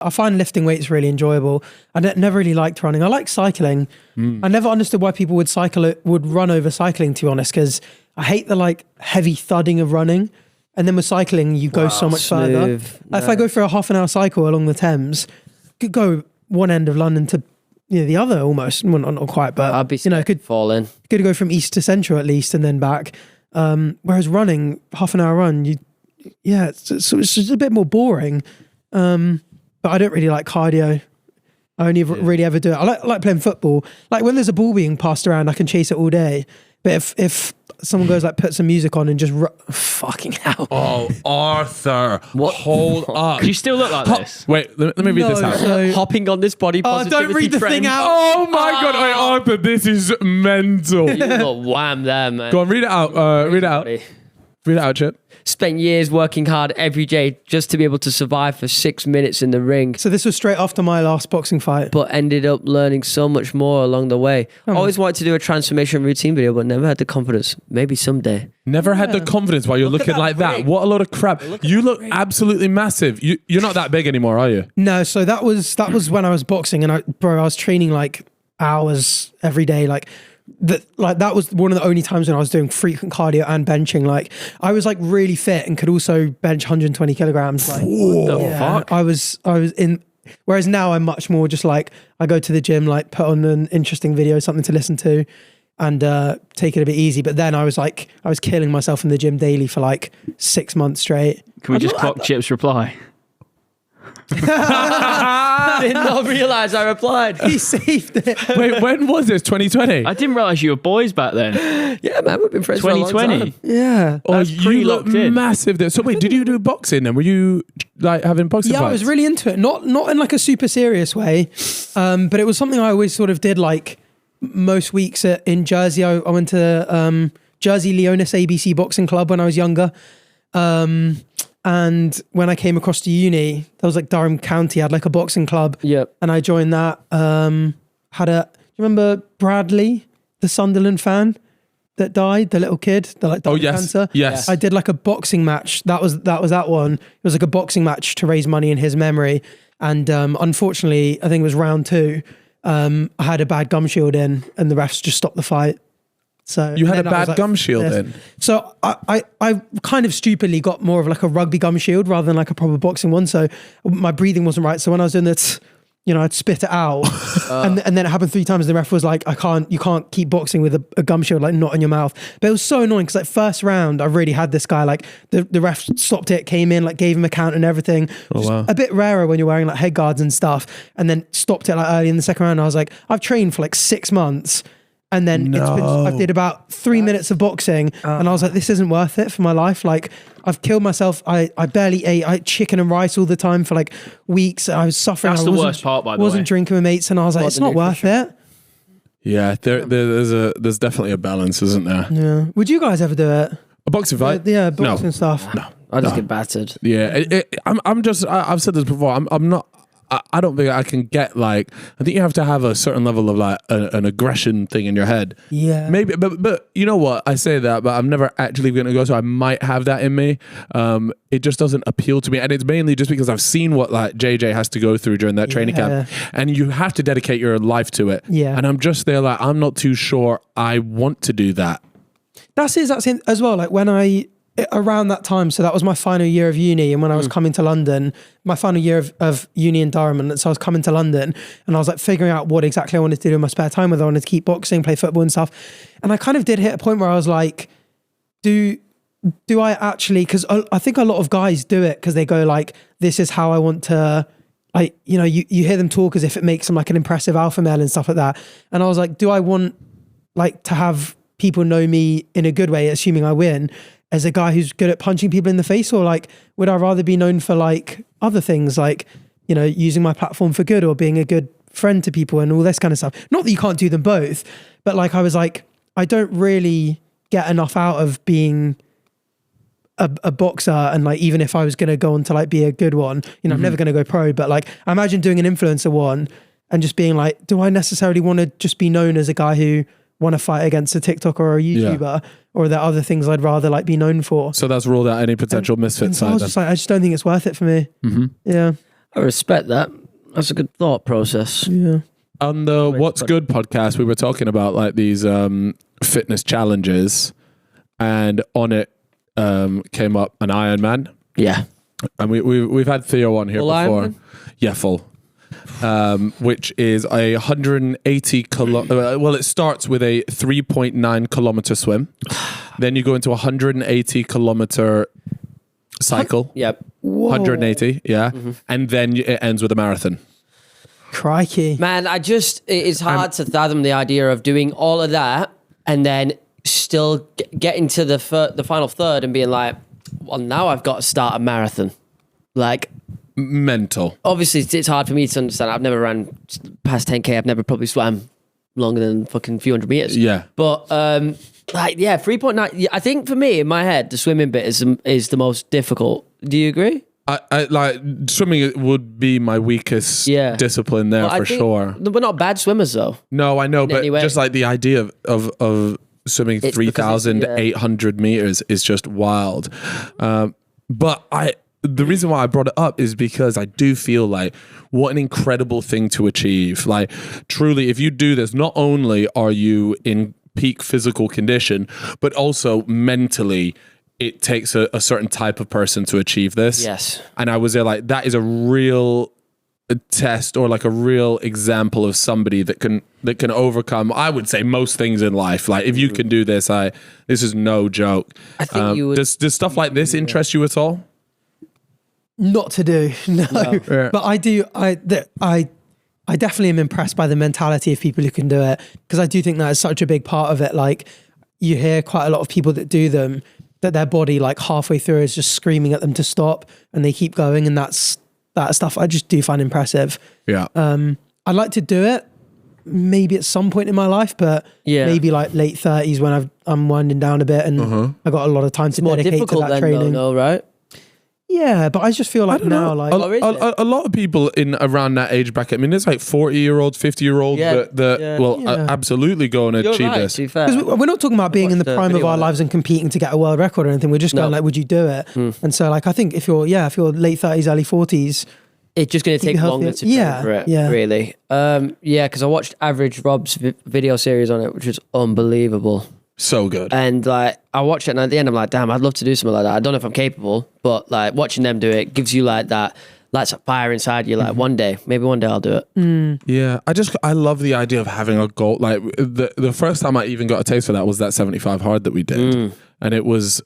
I find lifting weights really enjoyable. I never really liked running. I like cycling. I never understood why people would run over cycling, to be honest, because I hate the like heavy thudding of running. And then with cycling, you go so much further. No. If I go for a half an hour cycle along the Thames, could go one end of London to the other almost. Well, not quite, but I'd be could fall in. Could go from east to central at least and then back. Whereas running, half an hour run, it's just a bit more boring. But I don't really like cardio. I only really ever do it. I like playing football. Like when there's a ball being passed around, I can chase it all day. But if someone goes like put some music on and just fucking hell. Oh, Arthur, hold up. Do you still look like this? Wait, let me read this out. So, Hopping on this body positivity don't read the trend. thing out. Oh my God, wait, Arthur, this is mental. You look wham there, man. Go on, read it out. Read it out. Read it out, Chip. Spent years working hard every day just to be able to survive for 6 minutes in the ring. So this was straight after my last boxing fight. But ended up learning so much more along the way. Always wanted to do a transformation routine video, but never had the confidence. Maybe someday. Never had the confidence while you're looking like that. What a load of crap. You look absolutely massive. You're not that big anymore, are you? No, so that was when I was boxing, and I was training like hours every day, that was one of the only times when I was doing frequent cardio and benching. Like I was like really fit and could also bench 120 kilograms. Like what the fuck? I was in. Whereas now I'm much more just like I go to the gym, like put on an interesting video, something to listen to, and take it a bit easy. But then I was killing myself in the gym daily for like 6 months straight. Can we just clock Chip's reply? Did not realise I replied. He saved it. Wait, when was this? 2020? I didn't realise you were boys back then. Yeah, man, we've been friends for a long 2020. time. Yeah. Oh, That's you look locked in. massive there. So wait, did you do boxing then? Were you like having boxing Yeah, fights? I was really into it. Not in like a super serious way, but it was something I always sort of did like most weeks in Jersey. I went to Jersey Leonis ABC Boxing Club when I was younger. And when I came across to uni, that was like Durham County, had like a boxing club. Yep. And I joined that. Do you remember Bradley, the Sunderland fan that died, the little kid that like died of cancer? Yes. I did like a boxing match. That was that one. It was like a boxing match to raise money in his memory. And unfortunately, I think it was round 2. I had a bad gum shield in and the refs just stopped the fight. So you had a bad gum shield in. So I kind of stupidly got more of like a rugby gum shield rather than like a proper boxing one. So my breathing wasn't right. So when I was doing this, I'd spit it out, and then it happened 3 times. The ref was like, you can't keep boxing with a gum shield like not in your mouth. But it was so annoying because like first round, I really had this guy like the ref stopped it, came in, like gave him a count and everything. Oh, wow. A bit rarer when you're wearing like head guards and stuff, and then stopped it like early in the second round. I was like, I've trained for like 6 months. And then I did about 3 minutes of boxing and I was like, this isn't worth it for my life. Like I've killed myself. I barely ate. I ate chicken and rice all the time for like weeks. I was suffering. That's the worst part, by the way. Wasn't drinking with mates and I was like, it's not worth it. Yeah, there's definitely a balance, isn't there? Yeah. Would you guys ever do it? A boxing fight? Yeah, boxing stuff. No. I just get battered. Yeah, I've said this before. I'm not. I don't think I can get like. I think you have to have a certain level of like an aggression thing in your head. Yeah. Maybe, but you know what? I say that, but I'm never actually going to go. So I might have that in me. It just doesn't appeal to me, and it's mainly just because I've seen what like JJ has to go through during that training camp, and you have to dedicate your life to it. Yeah. And I'm just there like I'm not too sure I want to do that. That's it as well. Like when around that time, so that was my final year of uni, and when I was coming to London, my final year of uni in Durham, and so I was coming to London and I was like figuring out what exactly I wanted to do in my spare time, whether I wanted to keep boxing, play football and stuff. And I kind of did hit a point where I was like, do I actually, because I think a lot of guys do it because they go like, this is how I want to, you hear them talk as if it makes them like an impressive alpha male and stuff like that. And I was like, do I want like to have people know me in a good way, assuming I win, as a guy who's good at punching people in the face, or like, would I rather be known for like other things, like, using my platform for good or being a good friend to people and all this kind of stuff? Not that you can't do them both, but like, I was like, I don't really get enough out of being a boxer. And like, even if I was going to go on to like be a good one, I'm never going to go pro, but like, I imagine doing an influencer one and just being like, do I necessarily want to just be known as a guy who want to fight against a TikToker or a YouTuber, or are there other things I'd rather like be known for? So that's ruled out any potential misfit so side. I was just like, I just don't think it's worth it for me. Mm-hmm. Yeah. I respect that. That's a good thought process. Yeah. On the What's Good podcast, we were talking about like these fitness challenges, and on it came up an Ironman. Yeah. And we've had Theo on here Full before. Ironman? Yeah, full. Which is a 180 well, it starts with a 3.9 kilometer swim. Then you go into a 180 kilometer cycle. Yep. 180, yeah. And then it ends with a marathon. Crikey. Man, it's hard to fathom the idea of doing all of that and then still getting to the final third and being like, well, now I've got to start a marathon. Like, mental. Obviously, it's hard for me to understand. I've never ran past 10K. I've never probably swam longer than fucking a few hundred meters. Yeah. But, 3.9. Yeah, I think for me, in my head, the swimming bit is the most difficult. Do you agree? I like swimming would be my weakest discipline there for sure. We're not bad swimmers though. No, I know, but anyway. just like the idea of swimming 3,800 meters is just wild. But the reason why I brought it up is because I do feel like what an incredible thing to achieve. Like truly, if you do this, not only are you in peak physical condition, but also mentally, it takes a certain type of person to achieve this. Yes. And I was there like, that is a real test or like a real example of somebody that can overcome, I would say, most things in life. Like if you can do this, this is no joke. I think you would. Does stuff like this interest you at all? Not to do, no. Yeah. But I do. I definitely am impressed by the mentality of people who can do it, because I do think that is such a big part of it. Like you hear quite a lot of people that do them, that their body like halfway through is just screaming at them to stop, and they keep going, and that stuff I just do find impressive. Yeah. I'd like to do it maybe at some point in my life, but maybe like late 30s when I'm winding down a bit and I got a lot of time to dedicate to that training. Though, right? Yeah, but I just feel like now, like a lot of people in around that age bracket. I mean, there's like 40-year-olds, 50-year-olds that will absolutely go and achieve this. Because we're not talking about being in the prime of our lives and competing to get a world record or anything. We're just going like, would you do it? And so, like, I think if you're late 30s, early 40s, it's just going to take longer to train for it. Really. Because I watched Average Rob's video series on it, which was unbelievable. So good. And like I watched it, and at the end I'm like, damn, I'd love to do something like that. I don't know if I'm capable, but like watching them do it gives you like that lights a fire inside you. Like maybe one day I'll do it. Yeah, I love the idea of having a goal. Like the first time I even got a taste for that was that 75 hard that we did, and it was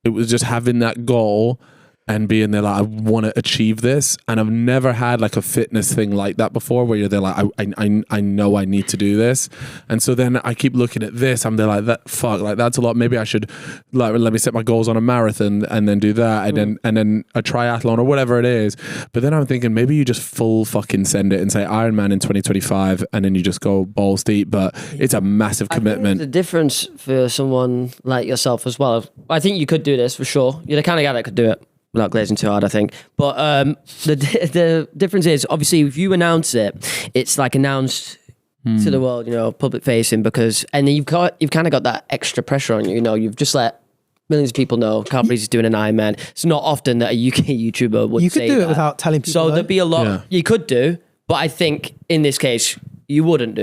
just having that goal and being there like, I want to achieve this. And I've never had like a fitness thing like that before, where you're there like, I know I need to do this. And so then I keep looking at this, I'm there like, that's a lot. Maybe I should like, let me set my goals on a marathon and then do that. And then a triathlon or whatever it is. But then I'm thinking maybe you just full fucking send it and say Ironman in 2025, and then you just go balls deep. But it's a massive commitment. The difference for someone like yourself as well, I think you could do this for sure. You're the kind of guy that could do it without glazing too hard, I think. But the difference is, obviously, if you announce it, it's like announced to the world, public facing, and then you've kind of got that extra pressure on you. You've just let millions of people know Carl is doing an Ironman. It's not often that a UK YouTuber would. You could do it without telling people. So there'd be a lot you could do, but I think in this case you wouldn't do